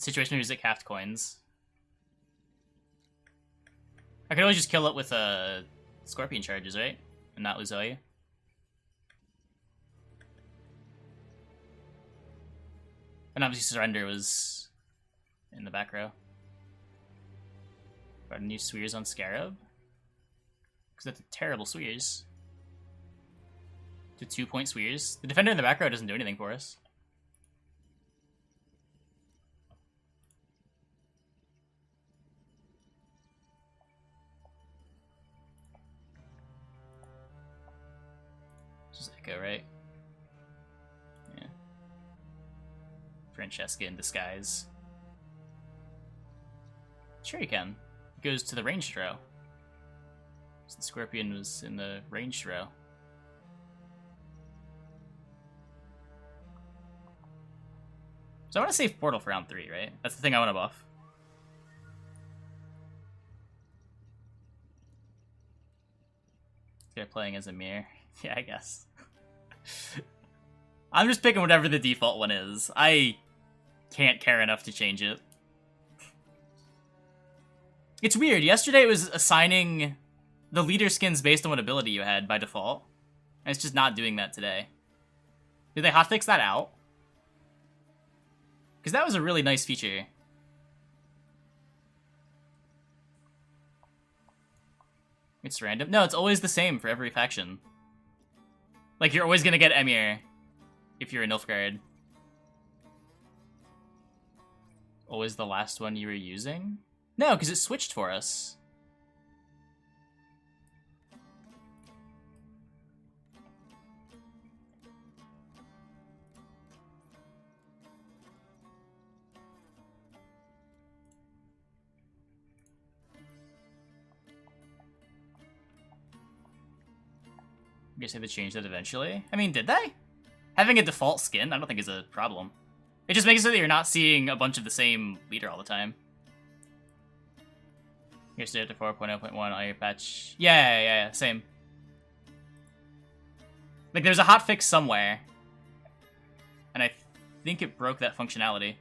Situation where you like half coins. I could always just kill it with scorpion charges, right? And not lose value. And obviously surrender was in the back row. Got a new Swears on Scarab. Because that's a terrible Swears. To 2-point Swears. The defender in the back row doesn't do anything for us. Just Echo, right? Yeah. Francesca in disguise. Sure you can. It goes to the ranged row. So the Scorpion was in the ranged row. So I want to save Portal for round 3, right? That's the thing I want to buff. They're playing as a mirror. Yeah, I guess. I'm just picking whatever the default one is. I can't care enough to change it. It's weird. Yesterday it was assigning the leader skins based on what ability you had by default. And it's just not doing that today. Did they hotfix that out? Because that was a really nice feature. It's random. No, it's always the same for every faction. Like, you're always going to get Emir if you're a Nilfgaard. Always the last one you were using? No, because it switched for us. I guess they had to change that eventually. I mean, did they? Having a default skin, I don't think is a problem. It just makes it so that you're not seeing a bunch of the same leader all the time. Here's to 4.0.1 on your patch. Yeah, same. Like, there's a hotfix somewhere. And I think it broke that functionality.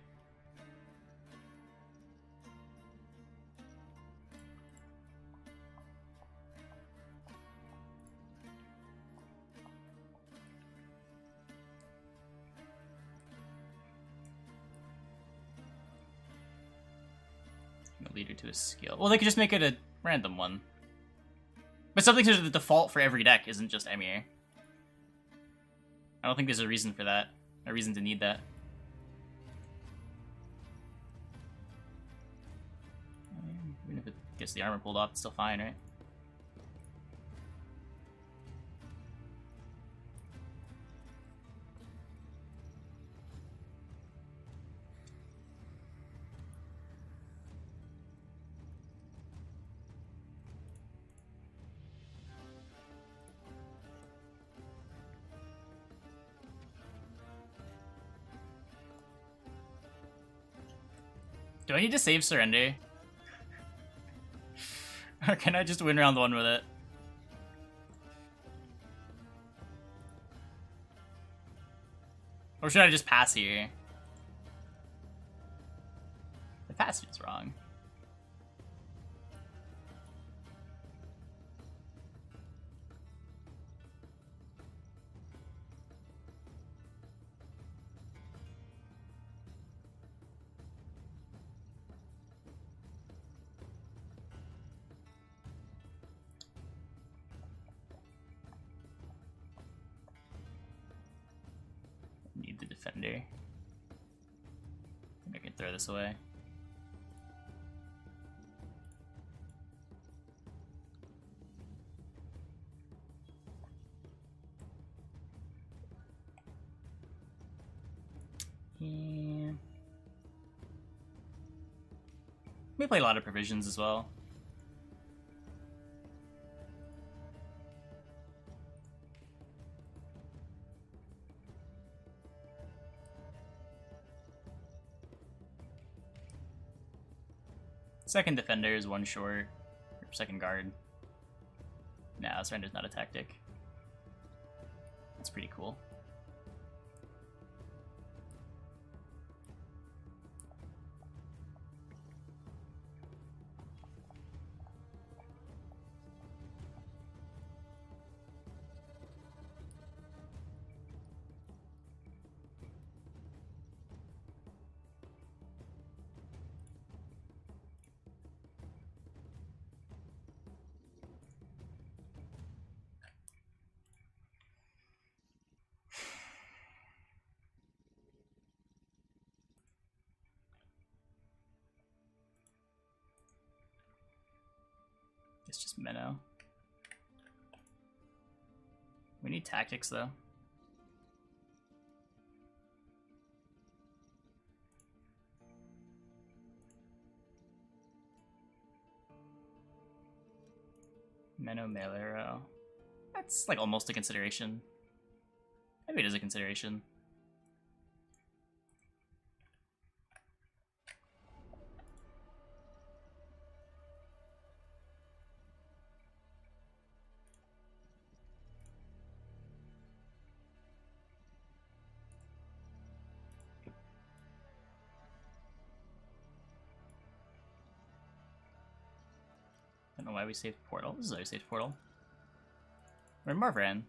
Leader to a skill. Well, they could just make it a random one. But something to the default for every deck isn't just Emir. I don't think there's a reason for that. A reason to need that. Even if it gets the armor pulled off, it's still fine, right? Do I need to save Surrender? Or can I just win round 1 with it? Or should I just pass here? The passage is wrong. Need the defender. I think I can throw this away. Yeah. We play a lot of provisions as well. Second defender is 1 short. Or second guard. Nah, surrender's not a tactic. That's pretty cool. It's just Minnow. We need tactics, though. Minnow Mailero. That's like almost a consideration. Maybe it is a consideration. I don't know why we saved Portal. This is why we saved Portal. We're in Morvran.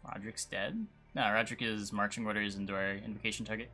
Roderick's dead? No, Roderick is marching orders into our invocation target.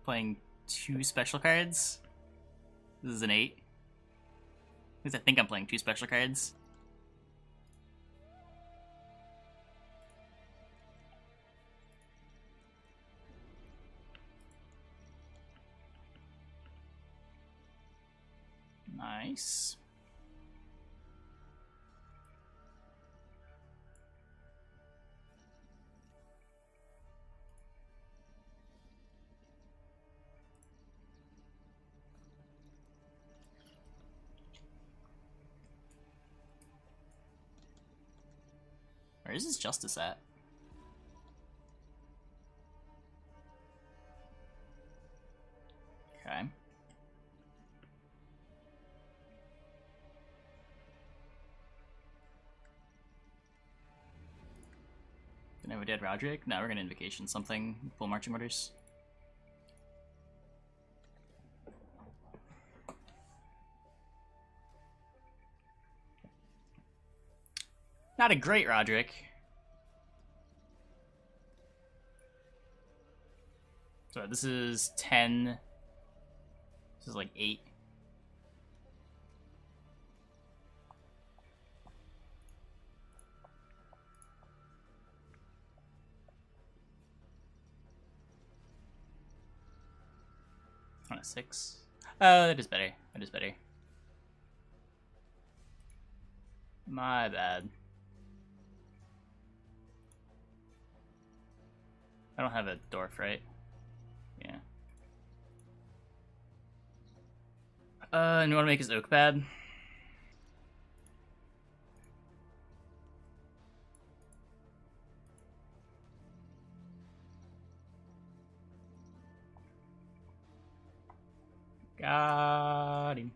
Playing 2 special cards. This is an 8. At least I think I'm playing 2 special cards. Nice. Where is his justice at? Okay. Didn't have a dead Roderick? No, we're gonna invocation something. Full marching orders. Not a great Roderick. So this is 10. This is like 8. On a 6. Oh, that is better. That is better. My bad. I don't have a Dwarf, right? Yeah. And you want to make his Oak bad? Got him.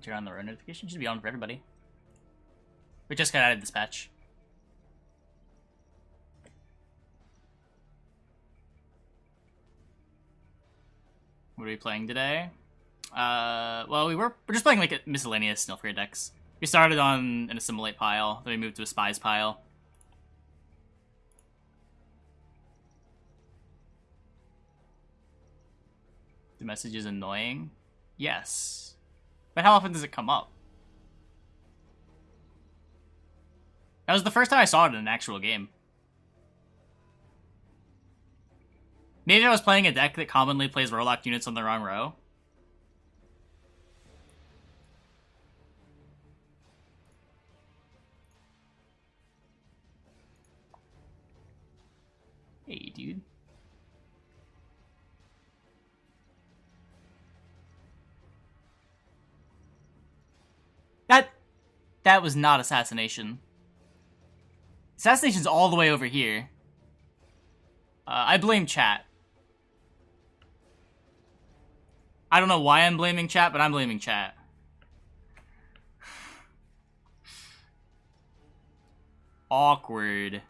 Turn on the road notification. Should be on for everybody. We just got added this patch. What are we playing today? Well, we're just playing like a miscellaneous Nilfgaard decks. We started on an Assimilate pile, then we moved to a Spies pile. The message is annoying? Yes. But how often does it come up? That was the first time I saw it in an actual game. Maybe I was playing a deck that commonly plays Warlock units on the wrong row. Hey, dude. That was not assassination. Assassination's all the way over here. I blame chat. I don't know why I'm blaming chat, but I'm blaming chat. Awkward.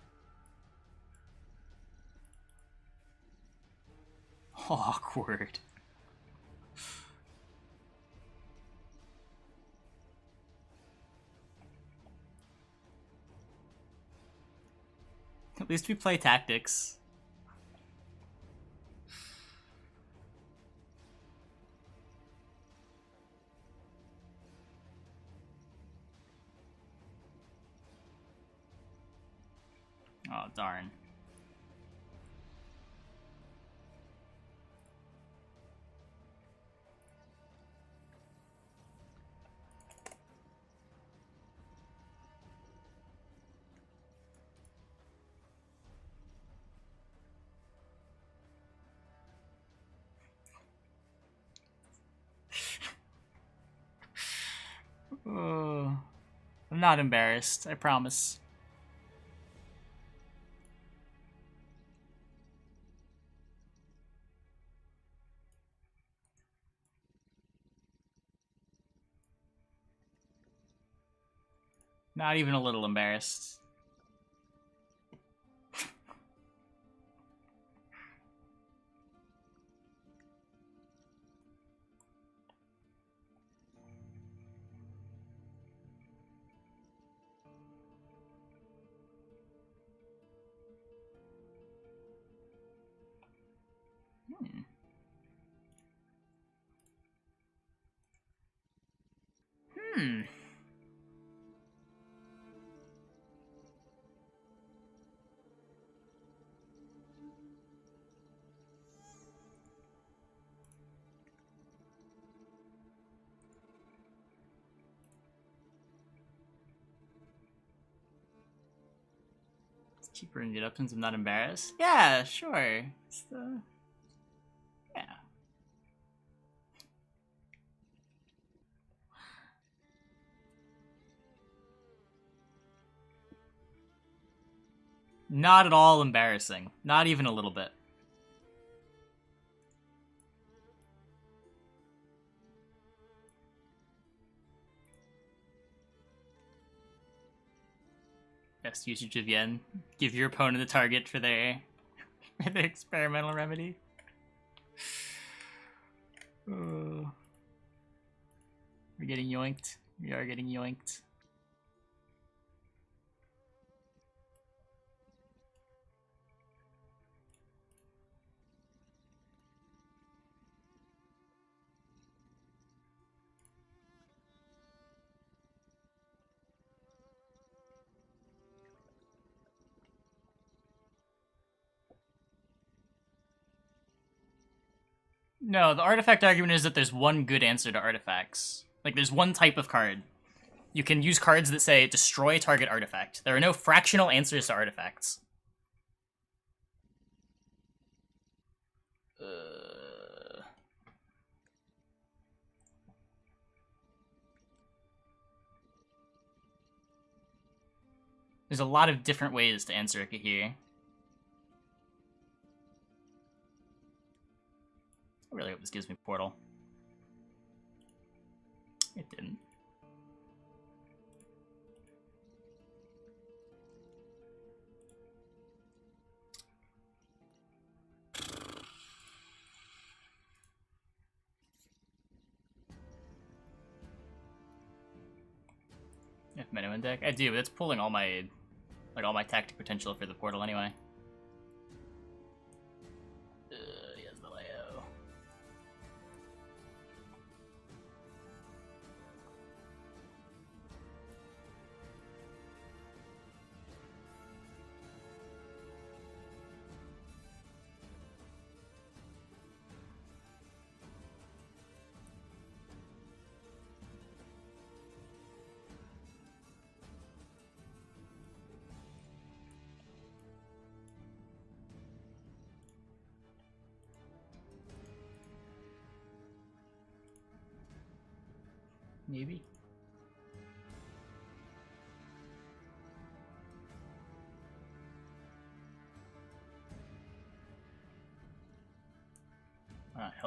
Awkward. At least we play tactics. Oh, darn. Oh, I'm not embarrassed, I promise. Not even a little embarrassed. Hmm. Keep bringing it up since I'm not embarrassed. Yeah, sure. It's the... Yeah. Not at all embarrassing. Not even a little bit. Best usage of yen. Give your opponent the target for their experimental remedy. We're getting yoinked. We are getting yoinked. No, the artifact argument is that there's one good answer to artifacts. Like, there's one type of card. You can use cards that say, destroy target artifact. There are no fractional answers to artifacts. There's a lot of different ways to answer a Cahir. I really hope this gives me Portal. It didn't. If Menuhin deck? I do, but it's pulling all my tactic potential for the Portal anyway. Yes, the Leo. Maybe.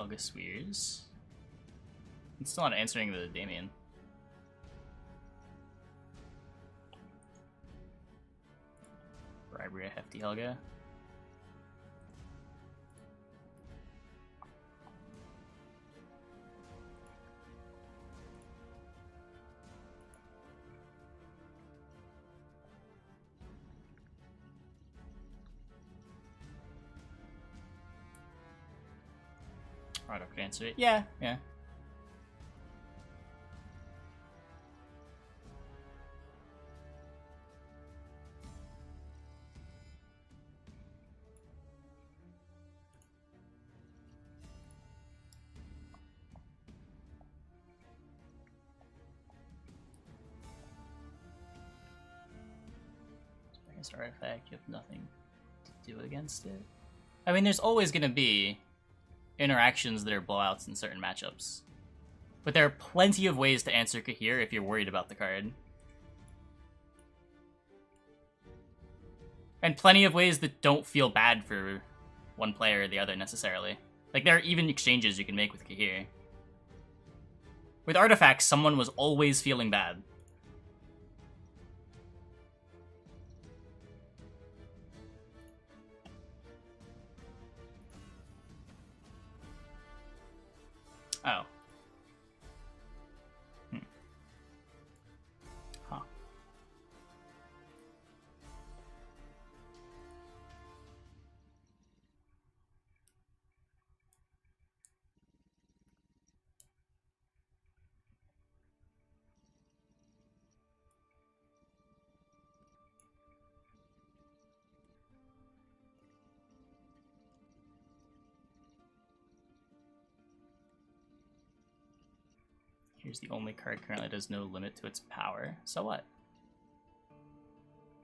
Helga Swears. It's still not answering the Damien. Bribery a hefty Helga. Alright, I could answer it. Yeah, yeah. Against artifact, you have nothing to do against it. I mean, there's always going to be interactions that are blowouts in certain matchups. But there are plenty of ways to answer Cahir if you're worried about the card. And plenty of ways that don't feel bad for one player or the other necessarily. Like, there are even exchanges you can make with Cahir. With artifacts, someone was always feeling bad. Oh. Huh. Here's the only card currently that has no limit to its power. So what?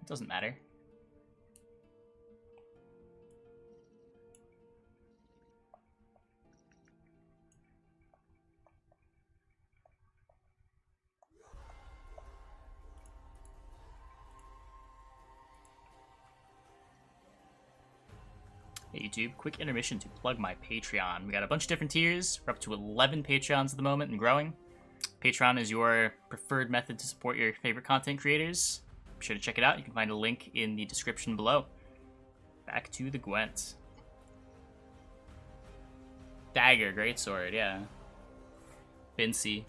It doesn't matter. Hey YouTube, quick intermission to plug my Patreon. We got a bunch of different tiers. We're up to 11 Patreons at the moment and growing. Patreon is your preferred method to support your favorite content creators. Be sure to check it out. You can find a link in the description below. Back to the Gwent. Dagger, greatsword, yeah. Vinci.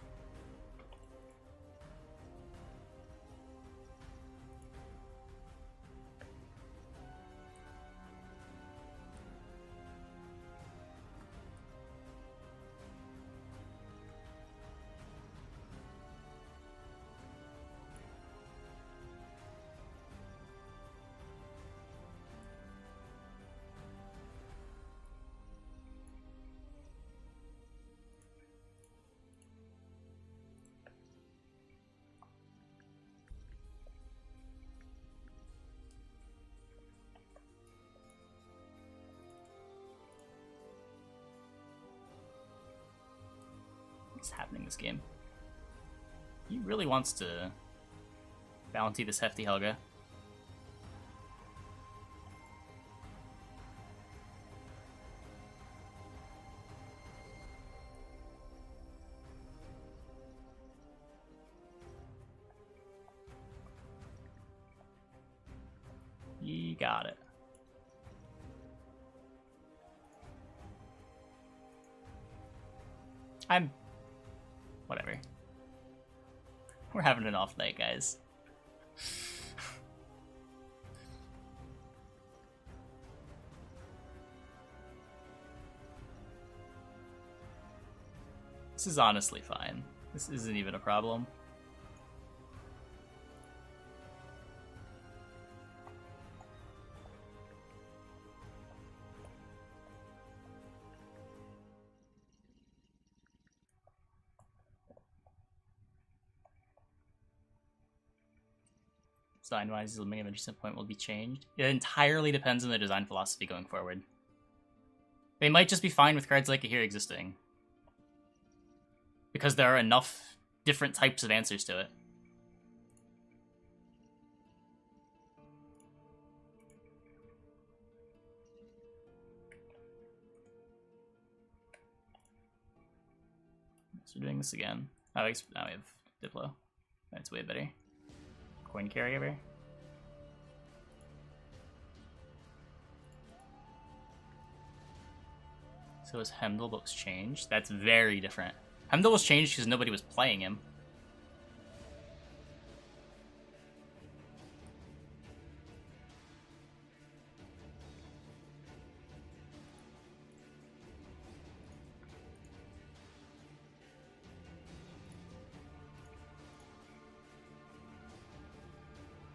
What's happening this game? He really wants to bounty this hefty Helga. You got it. Whatever. We're having an off night, guys. This is honestly fine. This isn't even a problem. Design-wise, the limiting at point will be changed. It entirely depends on the design philosophy going forward. They might just be fine with cards like Cahir existing, because there are enough different types of answers to it. So we're doing this again. Oh, now we have Diplo. That's way better. Coin carryover. So was Hemdall, but was changed? That's very different. Hemdall was changed because nobody was playing him.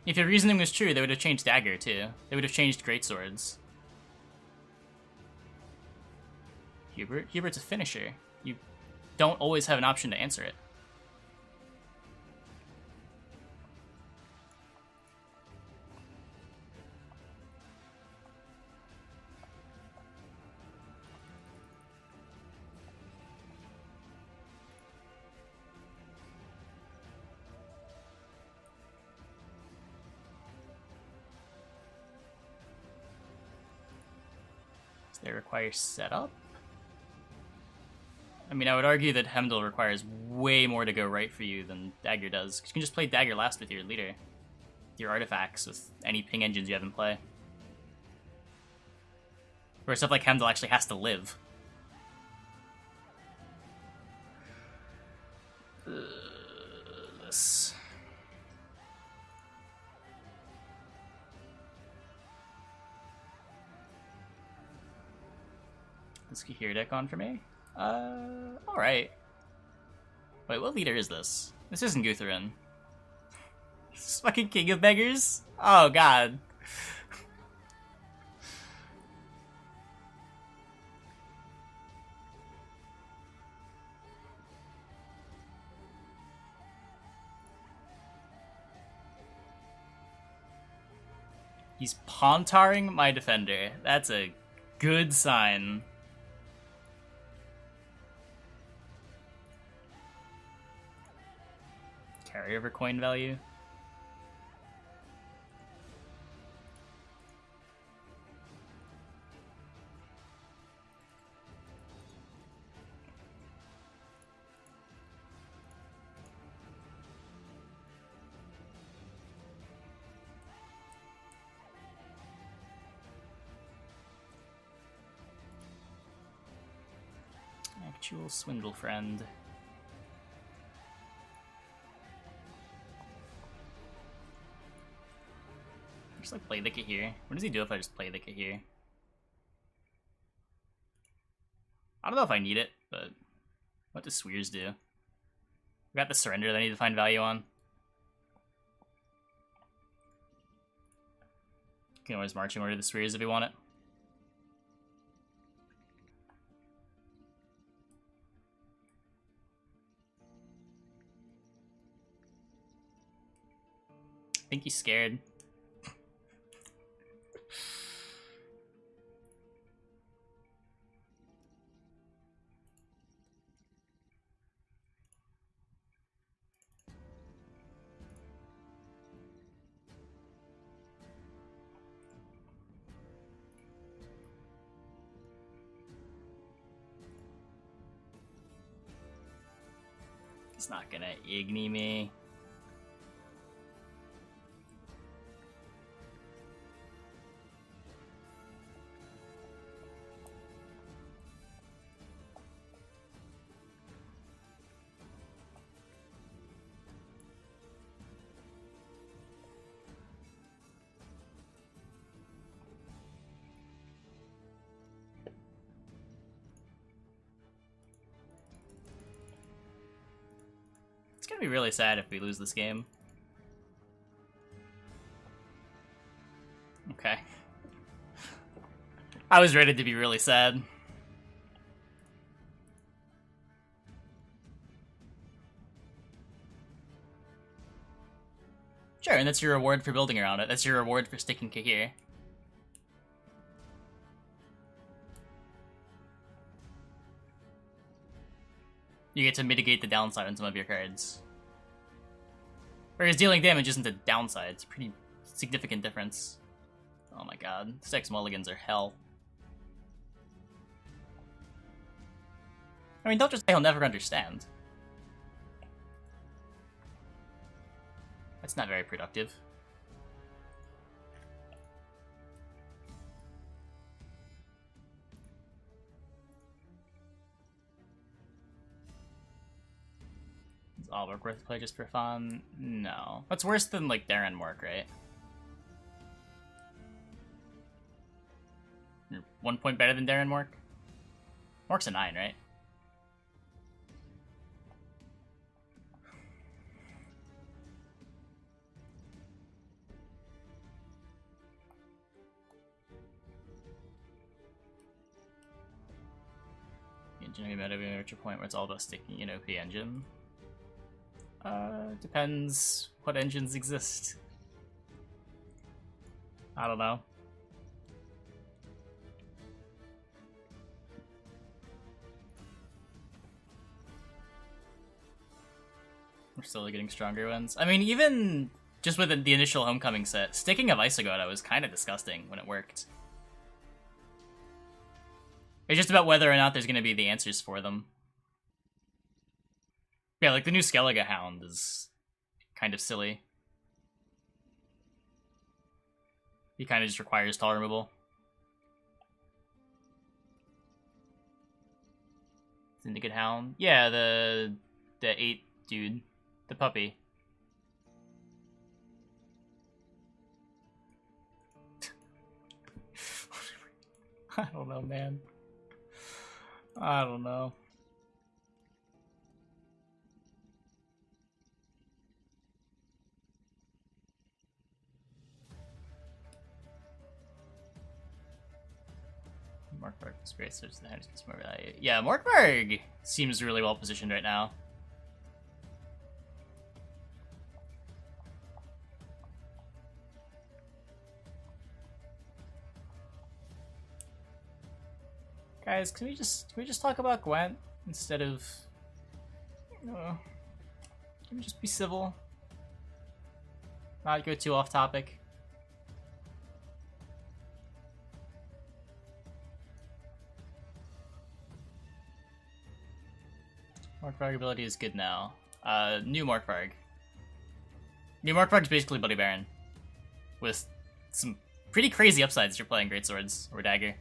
If your reasoning was true, they would have changed Dagger, too. They would have changed Greatswords. Hubert's a finisher. You don't always have an option to answer it. Does they require setup? I mean, I would argue that Hemdall requires way more to go right for you than Dagger does. 'Cause you can just play Dagger last with your leader. Your artifacts with any ping engines you have in play. Where stuff like Hemdall actually has to live. This. This Cahir deck on for me? Alright. Wait, what leader is this? This isn't Guthrin. This is fucking King of Beggars? Oh, God. He's Pontaring my defender. That's a good sign. Carryover coin value. Actual swindle friend. Just like play the Cahir. What does he do if I just play the Cahir? I don't know if I need it, but what does Swears do? We got the surrender that I need to find value on. You can always marching order the Swears if you want it. I think he's scared. He's not gonna Igni me. It's gonna be really sad if we lose this game. Okay. I was ready to be really sad. Sure, and that's your reward for building around it. That's your reward for sticking Cahir. You get to mitigate the downside on some of your cards. Whereas dealing damage isn't a downside, it's a pretty significant difference. Oh my god, 6 mulligans are hell. I mean, don't just say he'll never understand. That's not very productive. Is all work worth play just for fun? No. That's worse than, like, Darren work, right? You're 1 point better than Darren Mork? Mork's a 9, right? The engine about to reach a point where it's all about sticking an OP engine. Depends what engines exist. I don't know. We're slowly getting stronger ones. I mean, even just with the initial Homecoming set, sticking a Visigoda was kind of disgusting when it worked. It's just about whether or not there's going to be the answers for them. Yeah, like the new Skellige Hound is kind of silly. He kind of just requires tall removal. Syndicate Hound? Yeah, the 8 dude. The puppy. I don't know, man. I don't know. Morkberg is great, so the hand gets more value. Yeah, Morkberg seems really well positioned right now. Guys, can we just talk about Gwent instead of can we just be civil? Not go too off topic. Morkvarg ability is good now. New Morkvarg. New Morkvarg is basically Bloody Baron. With some pretty crazy upsides if you're playing Greatswords or Dagger.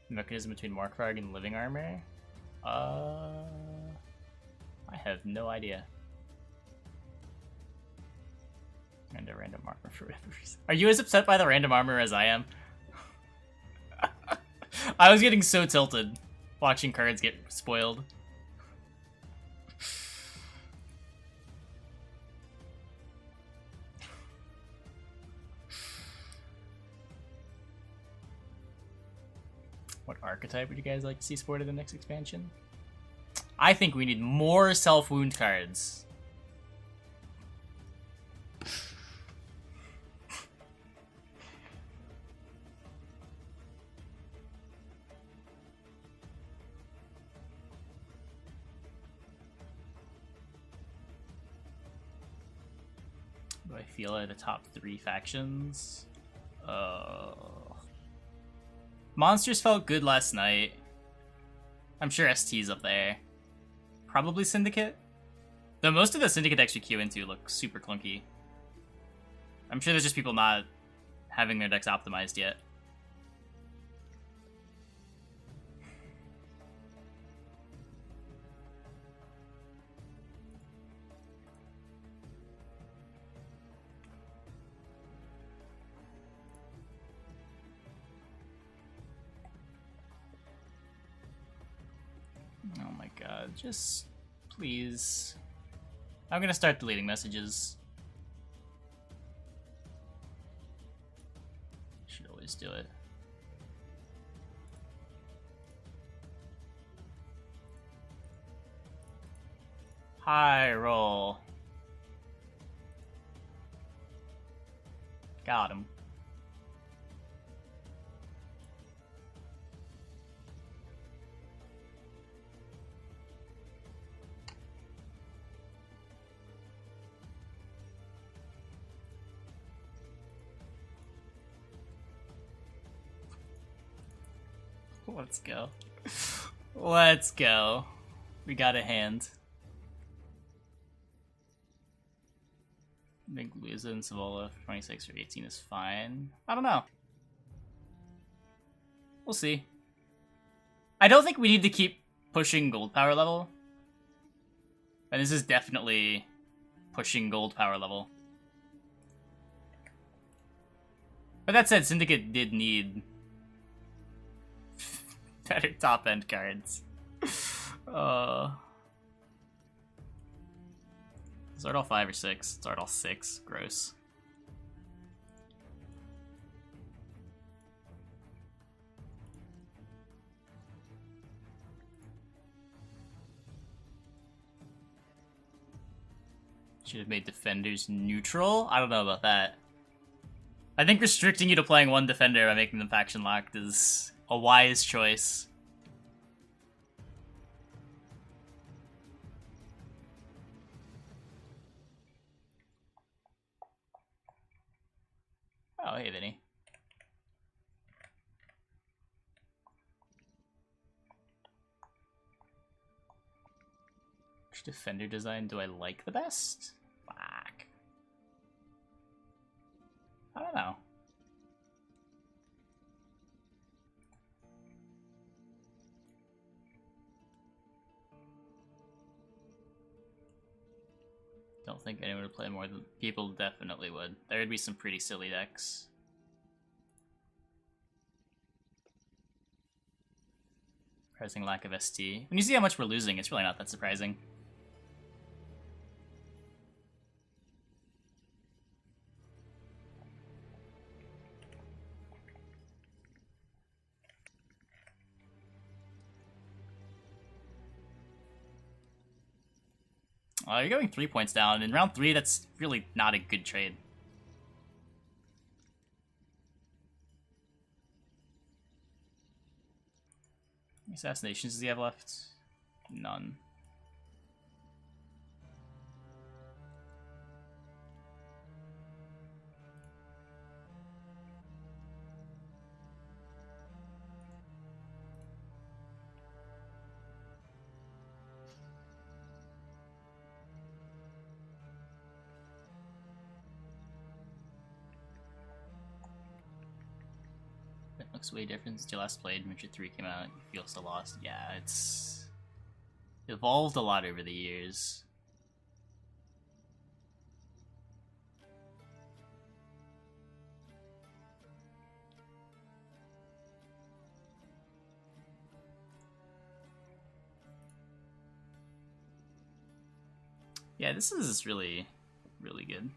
The mechanism between Morkvarg and Living Armor? I have no idea. And a random armor for whatever reason. Are you as upset by the random armor as I am? I was getting so tilted watching cards get spoiled. What archetype would you guys like to see sported in the next expansion? I think we need more self-wound cards. What do I feel are the top 3 factions? Monsters felt good last night. I'm sure ST's up there. Probably Syndicate. Though most of the Syndicate decks we queue into look super clunky. I'm sure there's just people not having their decks optimized yet. Oh my god, just please. I'm gonna start deleting messages. Should always do it. High roll. Got him. Let's go. Let's go. We got a hand. I think Luisa and Savola for 26 or 18 is fine. I don't know. We'll see. I don't think we need to keep pushing gold power level. And this is definitely pushing gold power level. But that said, Syndicate did need better top-end cards. Zardal 5 or 6? Zardal 6. Gross. Should have made defenders neutral? I don't know about that. I think restricting you to playing one defender by making them faction locked is a wise choice. Oh, hey, Vinny. Which defender design do I like the best? Fuck. I don't know. Don't think anyone would play more than people definitely would. There would be some pretty silly decks. Surprising lack of ST. When you see how much we're losing, it's really not that surprising. You're going 3 points down. In round 3, that's really not a good trade. How many assassinations does he have left? None. Looks way different since you last played. Witcher 3 came out, you feel so lost. Yeah, it's evolved a lot over the years. Yeah, this is really, really good.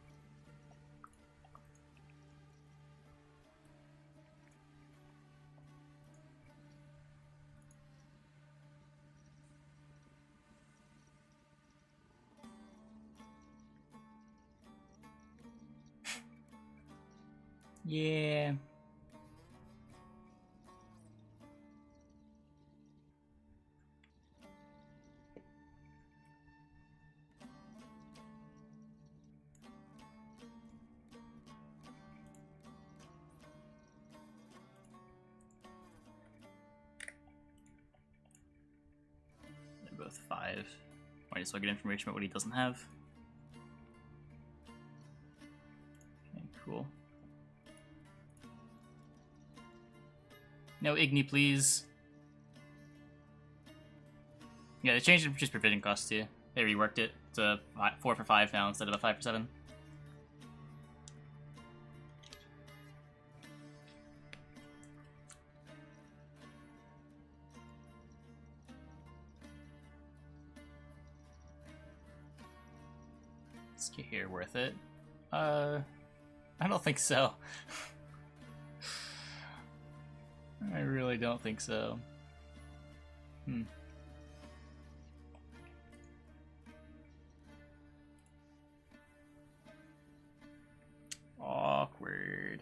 Yeah. They're both 5. Might as well get information about what he doesn't have. Okay, cool. No Igni, please. Yeah, they changed it from just provision cost too. They reworked it to 4 for 5 now instead of a 5 for 7. Is Cahir worth it? I don't think so. I really don't think so. Awkward.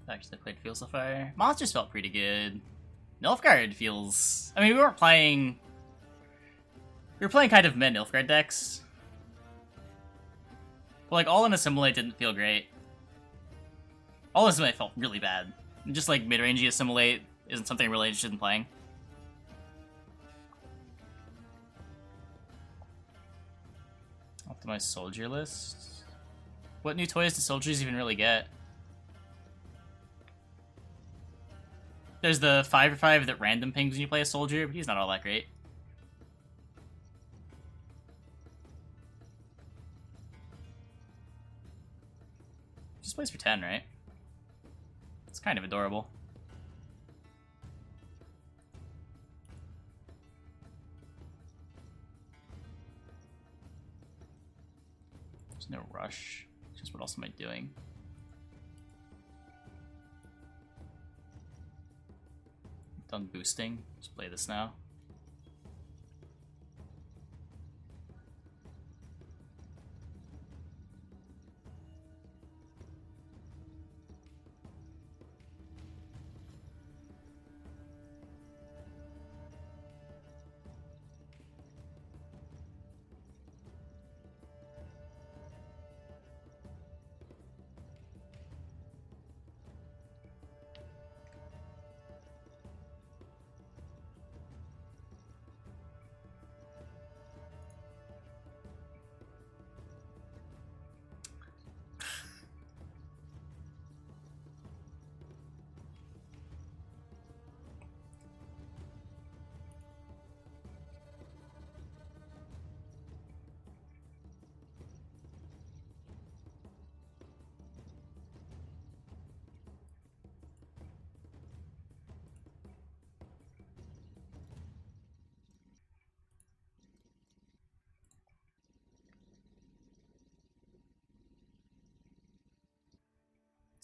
Actually played Fields of Fire. Monsters felt pretty good. Nilfgaard feels... I mean, we weren't playing We were playing kind of mid Nilfgaard decks. But like, all in Assimilate didn't feel great. All in Assimilate felt really bad. Just like mid-rangey Assimilate isn't something I'm really interested in playing. Optimize soldier list. What new toys do soldiers even really get? There's the 5/5 that random pings when you play a soldier, but he's not all that great. Just plays for 10, right? It's kind of adorable. There's no rush. Just what else am I doing? Done boosting. Just play this now.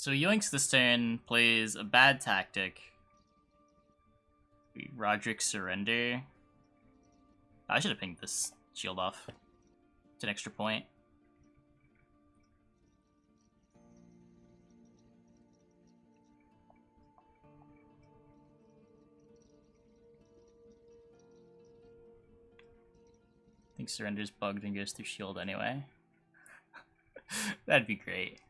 So Yoinks this turn plays a bad tactic. Roderick surrender. I should have pinged this shield off. It's an extra point. I think surrender's bugged and goes through shield anyway. That'd be great.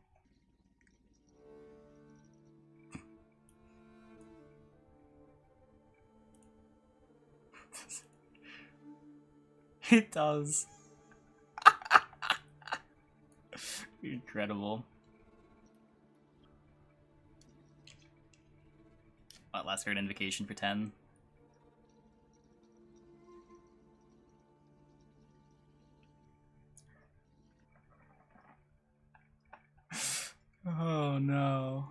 It does. Incredible. Last card invocation for 10. Oh no.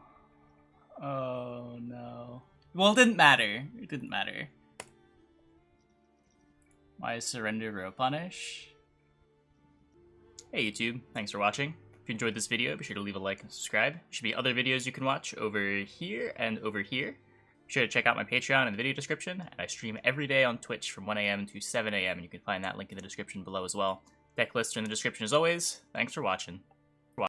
Oh no. Well, it didn't matter. It didn't matter. Why is surrender row punish? Hey YouTube, thanks for watching. If you enjoyed this video, be sure to leave a like and subscribe. There should be other videos you can watch over here and over here. Be sure to check out my Patreon in the video description, and I stream every day on Twitch from 1 AM to 7 AM, and you can find that link in the description below as well. Deck lists are in the description as always. Thanks for watching.